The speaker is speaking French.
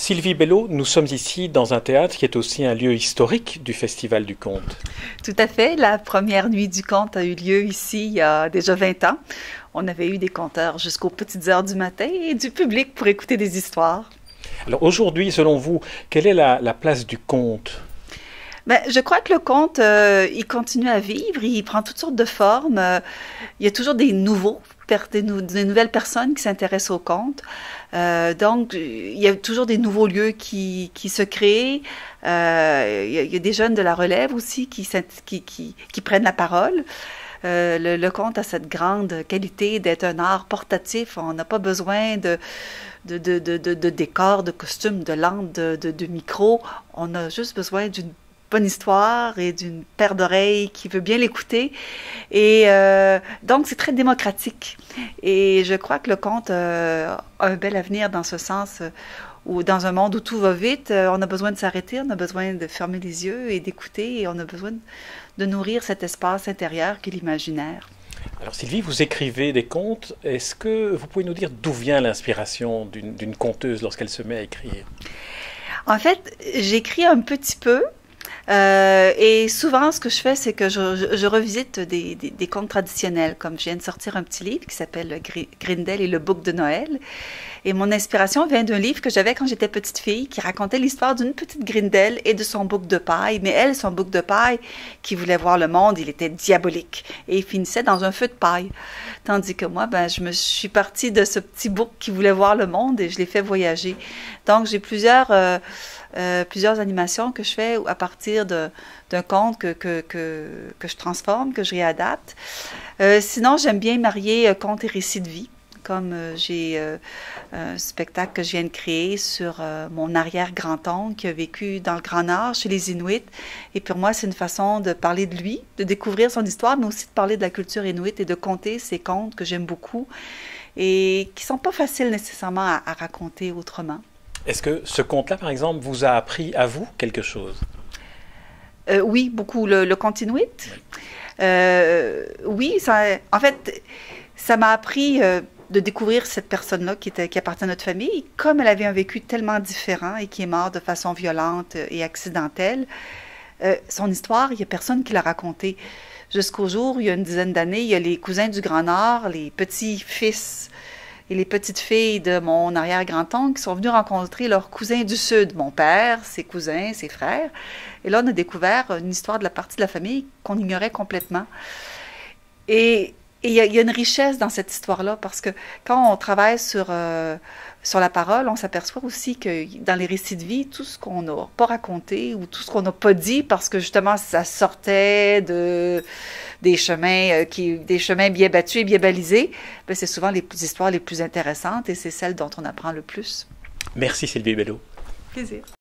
Sylvie Bello, nous sommes ici dans un théâtre qui est aussi un lieu historique du Festival du Conte. Tout à fait. La première nuit du conte a eu lieu ici il y a déjà 20 ans. On avait eu des conteurs jusqu'aux petites heures du matin et du public pour écouter des histoires. Alors aujourd'hui, selon vous, quelle est la place du conte? Je crois que le conte, il continue à vivre, il prend toutes sortes de formes. Il y a toujours des des nouvelles personnes qui s'intéressent au conte. Donc, il y a toujours des nouveaux lieux qui se créent. Il y a des jeunes de la relève aussi qui prennent la parole. Le conte a cette grande qualité d'être un art portatif. On n'a pas besoin de décors, de costumes, de lampes, de micros. On a juste besoin d'une bonne histoire et d'une paire d'oreilles qui veut bien l'écouter. Et donc, c'est très démocratique. Et je crois que le conte a un bel avenir dans ce sens, où dans un monde où tout va vite, on a besoin de s'arrêter, on a besoin de fermer les yeux et d'écouter, et on a besoin de nourrir cet espace intérieur qu'est l'imaginaire. Alors Sylvie, vous écrivez des contes. Est-ce que vous pouvez nous dire d'où vient l'inspiration d'une conteuse lorsqu'elle se met à écrire? En fait, j'écris un petit peu. Et souvent, ce que je fais, c'est que je revisite des contes traditionnels. Comme je viens de sortir un petit livre qui s'appelle Grindel et le bouc de Noël. Et mon inspiration vient d'un livre que j'avais quand j'étais petite fille, qui racontait l'histoire d'une petite Grindel et de son bouc de paille. Mais elle, son bouc de paille, qui voulait voir le monde, il était diabolique. Et il finissait dans un feu de paille. Tandis que moi, je me suis partie de ce petit bouc qui voulait voir le monde et je l'ai fait voyager. Donc, j'ai plusieurs animations que je fais à partir d'un conte que je transforme, que je réadapte. Sinon, j'aime bien marier conte et récit de vie, comme j'ai un spectacle que je viens de créer sur mon arrière-grand-oncle qui a vécu dans le Grand Nord chez les Inuits. Et pour moi, c'est une façon de parler de lui, de découvrir son histoire, mais aussi de parler de la culture inuite et de conter ces contes que j'aime beaucoup et qui ne sont pas faciles nécessairement à raconter autrement. Est-ce que ce conte-là, par exemple, vous a appris à vous quelque chose? Oui, beaucoup. Le conte inuit. Oui, en fait, ça m'a appris de découvrir cette personne-là qui appartient à notre famille. Comme elle avait un vécu tellement différent et qui est morte de façon violente et accidentelle, son histoire, il n'y a personne qui l'a racontée. Jusqu'au jour, il y a une dizaine d'années, il y a les cousins du Grand Nord, les petits-fils et les petites filles de mon arrière-grand-oncle qui sont venus rencontrer leurs cousins du Sud, mon père, ses cousins, ses frères. Et là, on a découvert une histoire de la partie de la famille qu'on ignorait complètement. Et il y a une richesse dans cette histoire-là, parce que quand on travaille sur la parole, on s'aperçoit aussi que dans les récits de vie, tout ce qu'on n'a pas raconté ou tout ce qu'on n'a pas dit, parce que justement, ça sortait des chemins bien battus et bien balisés, c'est souvent les histoires les plus intéressantes et c'est celles dont on apprend le plus. Merci Sylvie Bello. Plaisir.